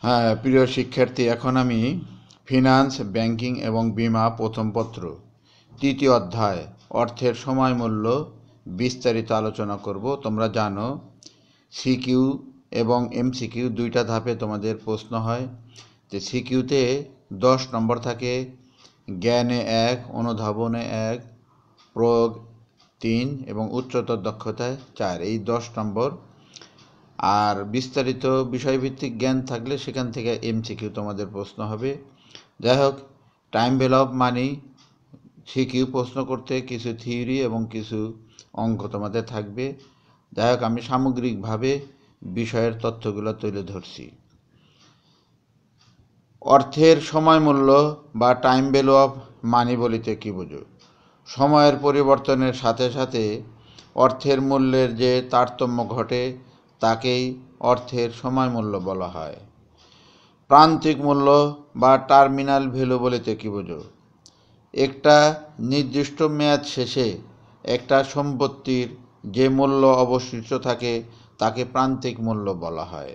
হ্যাঁ, প্রিয় শিক্ষার্থী, এখন আমি ফিনান্স, ব্যাংকিং এবং বীমা প্রথম পত্র তৃতীয় অধ্যায় অর্থের সময় মূল্য বিস্তারিত আলোচনা করব। তোমরা জানো সিকিউ এবং এমসিকিউ দুইটা ধাপে তোমাদের প্রশ্ন হয়। যে সিকিউতে 10 নম্বর থাকে, জ্ঞানে 1, অনুধাবনে 1, প্রয়োগ 3 এবং উচ্চতর দক্ষতায় 4, এই 10 নম্বর। আর বিস্তারিত বিষয়ভিত্তিক জ্ঞান থাকলে সেখান থেকে এমসিকিউ তোমাদের প্রশ্ন হবে। যাই হোক, time value of money CQ প্রশ্ন করতে কিছু থিওরি এবং কিছু অঙ্ক তোমাদের থাকবে। যাই হোক, আমি সামগ্রিকভাবে বিষয়ের তথ্যগুলো তুলে ধরছি। অর্থের সময় মূল্য বা টাইম ভ্যালু অফ মানি বলিতে কী বোঝো? সময়ের পরিবর্তনের সাথে সাথে অর্থের মূল্যের যে তারতম্য ঘটে তাকেই অর্থের সময় মূল্য বলা হয়। প্রান্তিক মূল্য বা টার্মিনাল ভ্যালু বলিতে কী বোঝো? একটা নির্দিষ্ট মেয়াদ শেষে একটা সম্পত্তির যে মূল্য অবশিষ্ট থাকে তাকে প্রান্তিক মূল্য বলা হয়।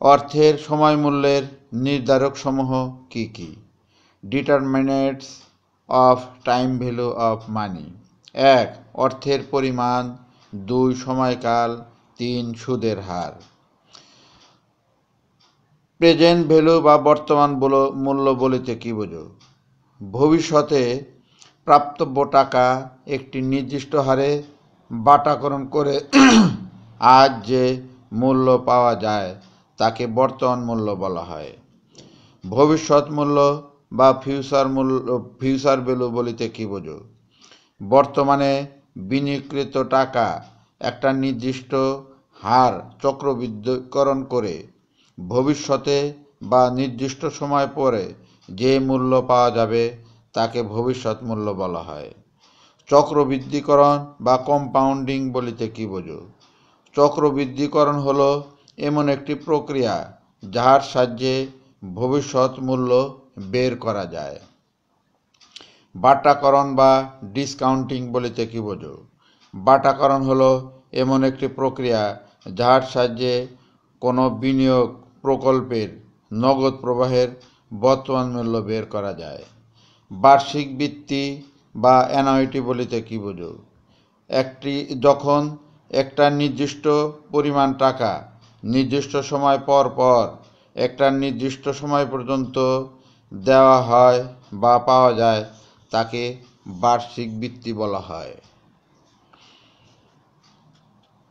অর্থের সময় মূল্যের নির্ধারকসমূহ কী কী? Determinants of time value of money: 1. অর্থের পরিমাণ, 2. সময়কাল, 3. সুদের হার। প্রেজেন্ট ভ্যালু বা বর্তমান মূল্য বলিতে কী বোঝো? ভবিষ্যতে প্রাপ্তব্য টাকা একটি নির্দিষ্ট হারে বাটাকরণ করে আজ যে মূল্য পাওয়া যায় তাকে বর্তমান মূল্য বলা হয়। ভবিষ্যৎ মূল্য বা ফিউচার ভ্যালু বলিতে কী বোঝো? বর্তমানে বিনিয়োগকৃত টাকা একটা নির্দিষ্ট হার চক্রবৃদ্ধিকরণ করে ভবিষ্যতে বা নির্দিষ্ট সময় পরে যে মূল্য পাওয়া যাবে তাকে ভবিষ্যৎ মূল্য বলা হয়। চক্রবৃদ্ধিকরণ বা কম্পাউন্ডিং বলিতে কী বোঝো? চক্রবৃদ্ধিকরণ হলো এমন একটি প্রক্রিয়া যার সাহায্যে ভবিষ্যৎ মূল্য বের করা যায়। বাটাকরণ বা ডিসকাউন্টিং বলিতে কী বোঝো? বাটাকরণ হলো এমন একটি প্রক্রিয়া যার সাহায্যে কোনো বিনিয়োগ প্রকল্পের নগদ প্রবাহের বর্তমান মূল্য বের করা যায়। বার্ষিক বৃত্তি বা অ্যানুইটি বলিতে কী বোঝো? যখন একটা নির্দিষ্ট পরিমাণ টাকা নির্দিষ্ট সময় পর পর একটা নির্দিষ্ট সময় পর্যন্ত দেওয়া হয় বা পাওয়া যায় তাকে বার্ষিক বৃত্তি বলা হয়।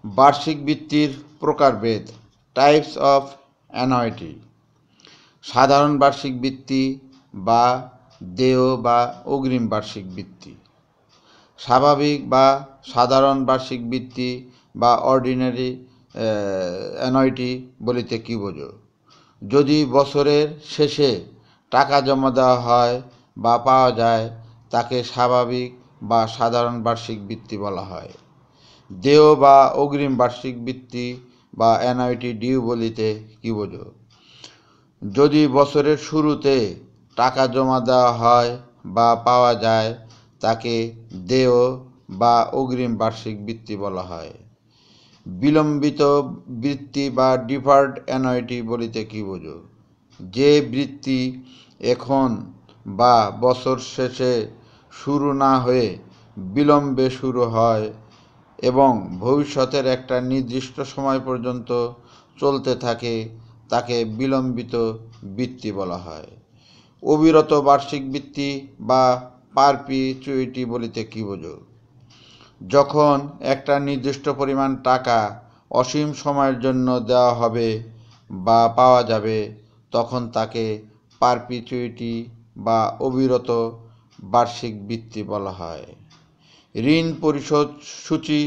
বার্ষিক বৃত্তির প্রকারভেদ: টাইপস অফ অ্যানুইটি: সাধারণ বার্ষিক বৃত্তি বা দেয় বা অগ্রিম বার্ষিক বৃত্তি। স্বাভাবিক বা সাধারণ বার্ষিক বৃত্তি বা অর্ডিনারি অ্যানুইটি বলিতে কী বোঝো? যদি বছরের শেষে টাকা জমা দেওয়া হয় বা পাওয়া যায় তাকে স্বাভাবিক বা সাধারণ বার্ষিক বৃত্তি বলা হয়। দেয় বা অগ্রিম বার্ষিক বৃত্তি বা অ্যানুইটি ডিউ বলিতে কী বোঝো? যদি বছরের শুরুতে টাকা জমা দেওয়া হয় বা পাওয়া যায় তাকে দেয় বা অগ্রিম বার্ষিক বৃত্তি বলা হয়। বিলম্বিত বৃত্তি বা ডিফার্ড অ্যানুইটি বলিতে কী বোঝো? যে বৃত্তি এখন বা বছর শেষে শুরু না হয়ে বিলম্বে শুরু হয় এবং ভবিষ্যতের একটা নির্দিষ্ট সময় পর্যন্ত চলতে থাকে তাকে বিলম্বিত বৃত্তি বলা হয়। অবিরত বার্ষিক বৃত্তি বা পারপিচুইটি বলিতে কী বোঝো? যখন একটা নির্দিষ্ট পরিমাণ টাকা অসীম সময়ের জন্য দেওয়া হবে বা পাওয়া যাবে তখন তাকে পারপিচুইটি বা অবিরত বার্ষিক বৃত্তি বলা হয়। ঋণ পরিশোধ সূচি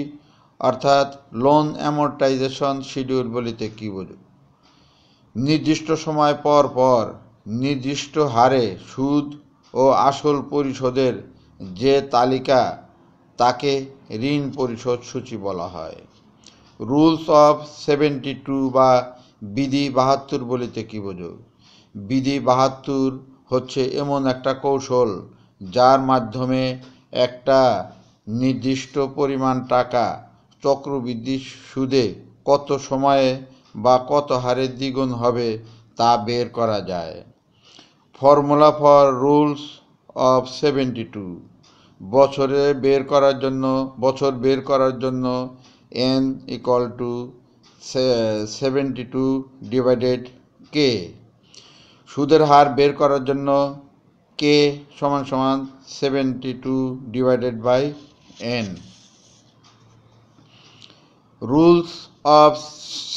অর্থাৎ লোন অ্যামortization শিডিউল বলিতে কী বোঝো? নির্দিষ্ট সময় পর পর নির্দিষ্ট হারে সুদ ও আসল পরিশোধের যে তালিকা তাকে ঋণ পরিশোধ সূচি বলা হয়। রুলস অফ 72 বা বিধি 72 বলিতে কী বোঝো? বিধি 72 হচ্ছে এমন একটা কৌশল যার মাধ্যমে একটা নির্দিষ্ট পরিমাণ টাকা চক্রবৃদ্ধি সুদে কত সময়ে বা কত হারে দ্বিগুণ হবে তা বের করা যায়। ফর্মুলা ফর রুলস অফ 72, বছর বের করার জন্য n = 72 ডিভাইডেড k। সুদের হার বের করার জন্য k = 72 divided by n। Rules of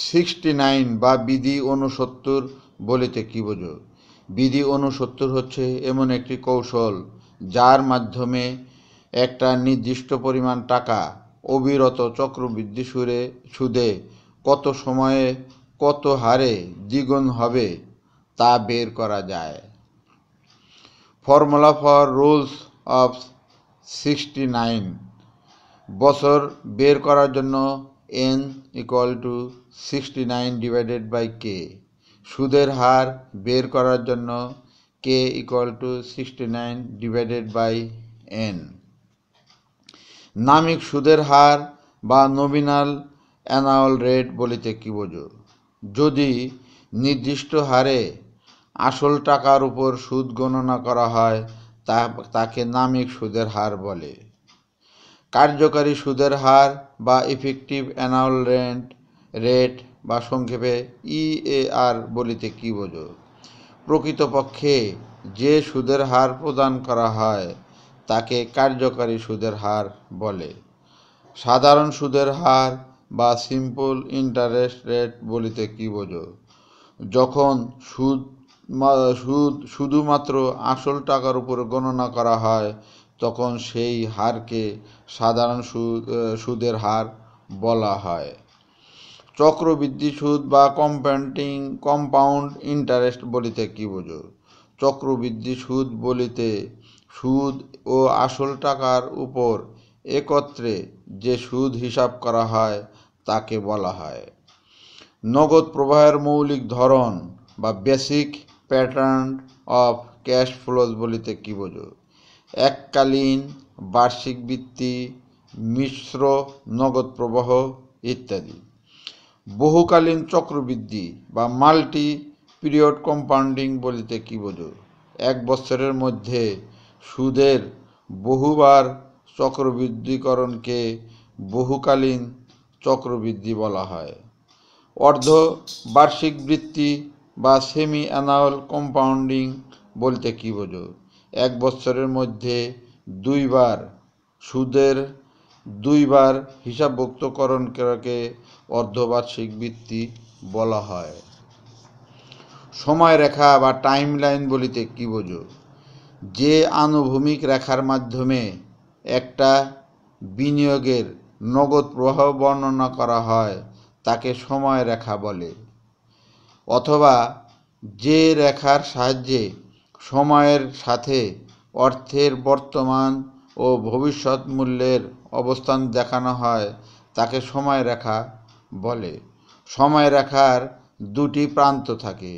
69 বা বিধি 69 বলিতে কি বোঝো? বিধি 69 হচ্ছে এমন একটি কৌশল যার মাধ্যমে একটা নির্দিষ্ট পরিমাণ টাকা অবিরত চক্রবৃদ্ধি সুদে কত সময়ে কত হারে দ্বিগুণ হবে তা বের করা যায়। ফর্মুলা ফর রুলস অফ 69, বছর বের করার জন্য n = 69 ডিভাইডেড বাই k। সুদের হার বের করার জন্য k = 69 ডিভাইডেড বাই n। নামিক সুদের হার বা নমিনাল অ্যানুয়াল রেট বলিতে কি বোঝো? যদি নির্দিষ্ট হারে আসল টাকার উপর সুদ গণনা করা হয় তাকে নামিক সুদের হার বলে। কার্যকারী সুদের হার বা ইফেক্টিভ অ্যানুয়াল রেট বা সংক্ষেপে EAR বলিতে কি বোঝো? প্রকৃতপক্ষে যে সুদের হার প্রদান করা হয় তাকে কার্যকারী সুদের হার বলে। সাধারণ সুদের হার বা সিম্পল ইন্টারেস্ট রেট বলিতে কি বোঝো? যখন শুধুমাত্র আসল টাকার উপর গণনা করা হয় তখন সেই হারকে সাধারণ সুদের হার বলা হয়। চক্রবৃদ্ধি সুদ বা কম্পাউন্ড ইন্টারেস্ট বলিতে কি বোঝো? চক্রবৃদ্ধি সুদ বলিতে সুদ ও আসল টাকার উপর একত্রে যে সুদ হিসাব করা হয় তাকে বলা হয়। নগদ প্রবাহের মৌলিক ধরন বা basic pattern of cash flows বলিতে কি বোঝো? এককালীন, বার্ষিক ভিত্তি, মিশ্র নগদ প্রবাহ ইত্যাদি। বহুকালীন চক্রবৃদ্ধি বা মাল্টি পিরিয়ড কম্পাউন্ডিং বলিতে কি বোঝো? এক বছরের মধ্যে সুদের বহুবার চক্রবৃদ্ধিকরণকে বহুকালীন চক্রবৃদ্ধি বলা হয়। অর্ধ বার্ষিক বৃত্তি বা সেমি অ্যানুয়াল কম্পাউন্ডিং বলতে কি বোঝো? এক বছরের মধ্যে সুদের দুইবার হিসাবভুক্তকরণকে অর্ধবার্ষিক বৃত্তি বলা হয়। সময়রেখা বা টাইমলাইন বলিতে কি বোঝো? যে আনুভূমিক রেখার মাধ্যমে একটা বিনিয়োগের নগদ প্রবাহ বর্ণনা করা হয় তাকে সময়রেখা বলে। অথবা যে রেখার সাহায্যে সময়ের সাথে অর্থের বর্তমান ও ভবিষ্যৎ মূল্যের অবস্থান দেখানো হয় তাকে সময়রেখা বলে। সময়রেখার দুটি প্রান্ত থাকে,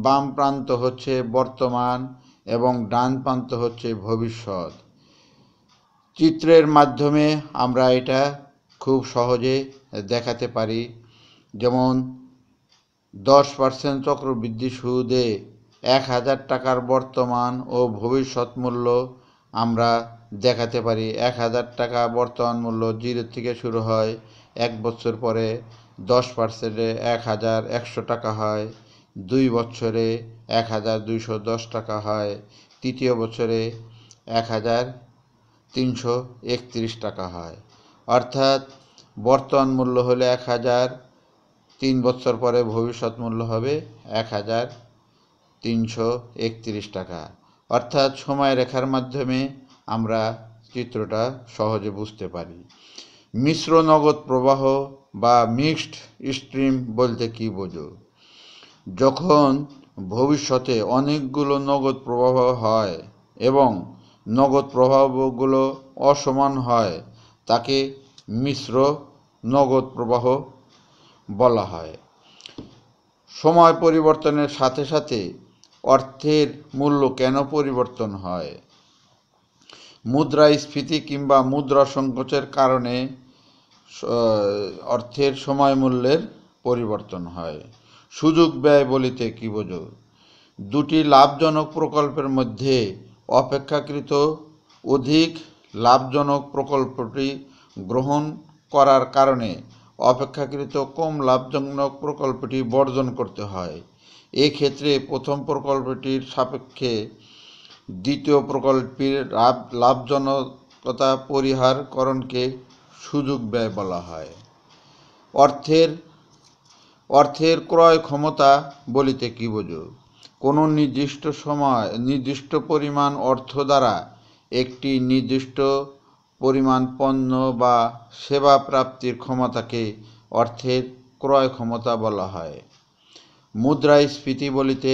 বাম প্রান্ত হচ্ছে বর্তমান এবং ডান প্রান্ত হচ্ছে ভবিষ্যৎ। চিত্রের মাধ্যমে আমরা এটা খুব সহজে দেখাতে পারি। যেমন 10% চক্রবৃদ্ধি সুদে 1000 টাকার বর্তমান ও ভবিষ্যৎ মূল্য আমরা দেখাতে পারি। 1000 টাকা বর্তমান মূল্য 0 থেকে শুরু হয়, 1 বছর পরে 10%-এ 1100 টাকা হয়, 2 বছরে 1210 টাকা হয়, তৃতীয় বছরে 1331 টাকা হয়। অর্থাৎ বর্তমান মূল্য হলে 1000, 3 বছর পরে ভবিষ্যৎ মূল্য হবে 1331 টাকা। অর্থাৎ সময়রেখার মাধ্যমে আমরা চিত্রটা সহজে বুঝতে পারি। মিশ্র নগদ প্রবাহ বা মিক্সড স্ট্রিম বলতে কি বোঝো? যখন ভবিষ্যতে অনেকগুলো নগদ প্রবাহ হয় এবং নগদ প্রবাহগুলো অসমান হয় তাকে মিশ্র নগদ প্রবাহ বলা হয়। সময় পরিবর্তনের সাথে সাথে অর্থের মূল্য কেন পরিবর্তন হয়? মুদ্রাস্ফীতি কিংবা মুদ্রা সংকোচের কারণে অর্থের সময় মূল্যের পরিবর্তন হয়। সুযোগ ব্যয় বলিতে কি বোঝো? দুটি লাভজনক প্রকল্পের মধ্যে অপেক্ষাকৃত অধিক লাভজনক প্রকল্পটি গ্রহণ করার কারণে অপেক্ষাকৃত কম লাভজনক প্রকল্পটি বর্জন করতে হয়। এক্ষেত্রে প্রথম প্রকল্পটির সাপেক্ষে দ্বিতীয় প্রকল্পের লাভজনকতা পরিহারকরণকে সুযোগ ব্যয় বলা হয়। অর্থের ক্রয় ক্ষমতা বলিতে কি বোঝো? কোনো নির্দিষ্ট পরিমাণ অর্থ দ্বারা একটি নির্দিষ্ট পরিমাণ পণ্য বা সেবা প্রাপ্তির ক্ষমতাকে অর্থের ক্রয় ক্ষমতা বলা হয়। মুদ্রাস্ফীতি বলিতে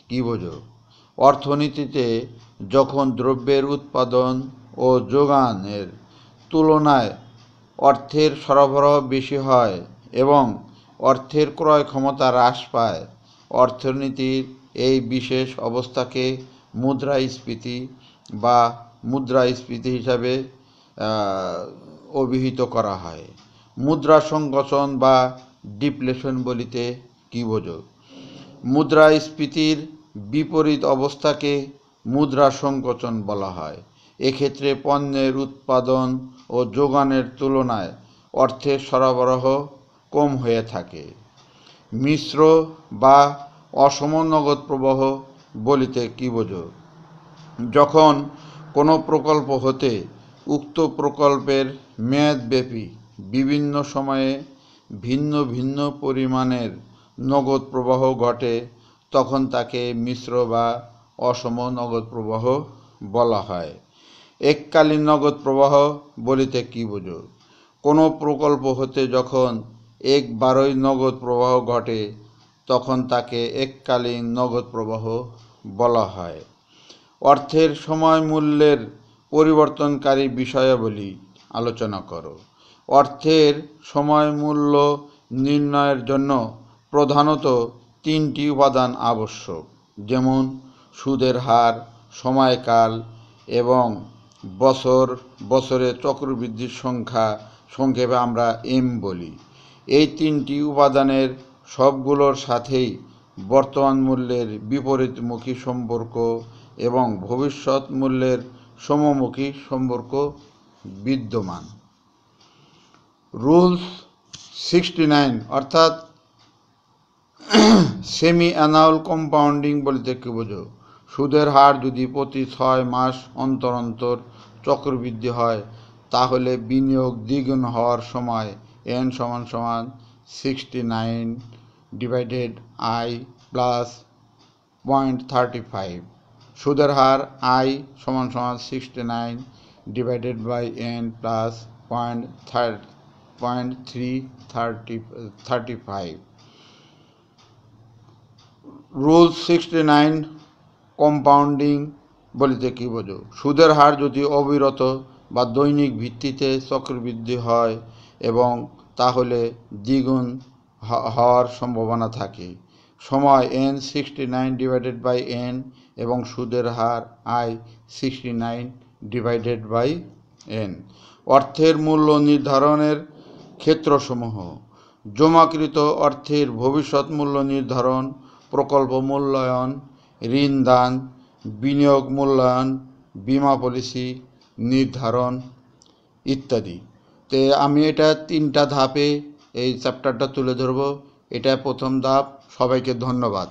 কি বোঝো? অর্থনীতিতে যখন দ্রব্যের উৎপাদন ও যোগানের তুলনায় অর্থের সরবরাহ বেশি হয় এবং অর্থের ক্রয় ক্ষমতা হ্রাস পায়, অর্থনীতির এই বিশেষ অবস্থাকে মুদ্রাস্ফীতি বা মুদ্রাস্ফীতি হিসাবে অভিহিত করা হয়। মুদ্রা সংকোচন বা ডিপ্লেশন বলিতে কি বোঝো? মুদ্রাস্ফীতির বিপরীত অবস্থাকে মুদ্রা সংকোচন বলা হয়। এক্ষেত্রে পণ্যের উৎপাদন ও যোগানের তুলনায় অর্থের সরবরাহ কম হয়ে থাকে। মিশ্র বা অসম নগদ প্রবাহ বলিতে কি বোঝো? যখন কোনো প্রকল্প হতে উক্ত প্রকল্পের মেয়াদব্যাপী বিভিন্ন সময়ে ভিন্ন ভিন্ন পরিমাণের নগদ প্রবাহ ঘটে, তখন তাকে মিশ্র বা অসম নগদ প্রবাহ বলা হয়। এককালীন নগদ প্রবাহ বলিতে কি বোঝো? কোনো প্রকল্প হতে যখন একবারই নগদ প্রবাহ ঘটে, তখন তাকে এককালীন নগদ প্রবাহ বলা হয়। অর্থের সময় মূল্যের পরিবর্তনকারী বিষয়াবলী আলোচনা করো। অর্থের সময় মূল্য নির্ণয়ের জন্য প্রধানত তিনটি উপাদান আবশ্যক, যেমন সুদের হার, সময়কাল এবং বছরে চক্রবৃদ্ধির সংক্ষেপে আমরা এম বলি। এই তিনটি উপাদানের সবগুলোর সাথেই বর্তমান মূল্যের বিপরীতমুখী সম্পর্ক এবং ভবিষ্যৎ মূল্যের সমমুখী সম্পর্ক বিদ্যমান। রুলস 69 অর্থাৎ সেমি অ্যানুয়াল কম্পাউন্ডিং বলতে কি বোঝো? সুদের হার যদি প্রতি 6 মাস অন্তর অন্তর চক্রবৃদ্ধি হয়, তাহলে বিনিয়োগ দ্বিগুণ হওয়ার সময় n = 69 ডিভাইডেড i প্লাস 0.35। সুদের হার i = 69 divided by n plus 0.335। Rule 69 compounding বলিতে কি বোঝো? সুদের হার যদি অবিরত বা দৈনিক ভিত্তিতে চক্রবৃদ্ধি হয় এবং তাহলে দ্বিগুণ হওয়ার সম্ভাবনা থাকে। সময় n 69 ডিভাইডেড বাই n এবং সুদের হার i 69 ডিভাইডেড বাই n। অর্থের মূল্য নির্ধারণের ক্ষেত্রসমূহ: জমাকৃত অর্থের ভবিষ্যৎ মূল্য নির্ধারণ, প্রকল্প মূল্যায়ন, ঋণ দান, বিনিয়োগ মূল্যায়ন, বীমা পলিসি নির্ধারণ ইত্যাদি। তো আমি এটা 3টা ধাপে এই চ্যাপ্টারটা তুলে ধরব। এটা প্রথম ধাপ। সবাইকে ধন্যবাদ।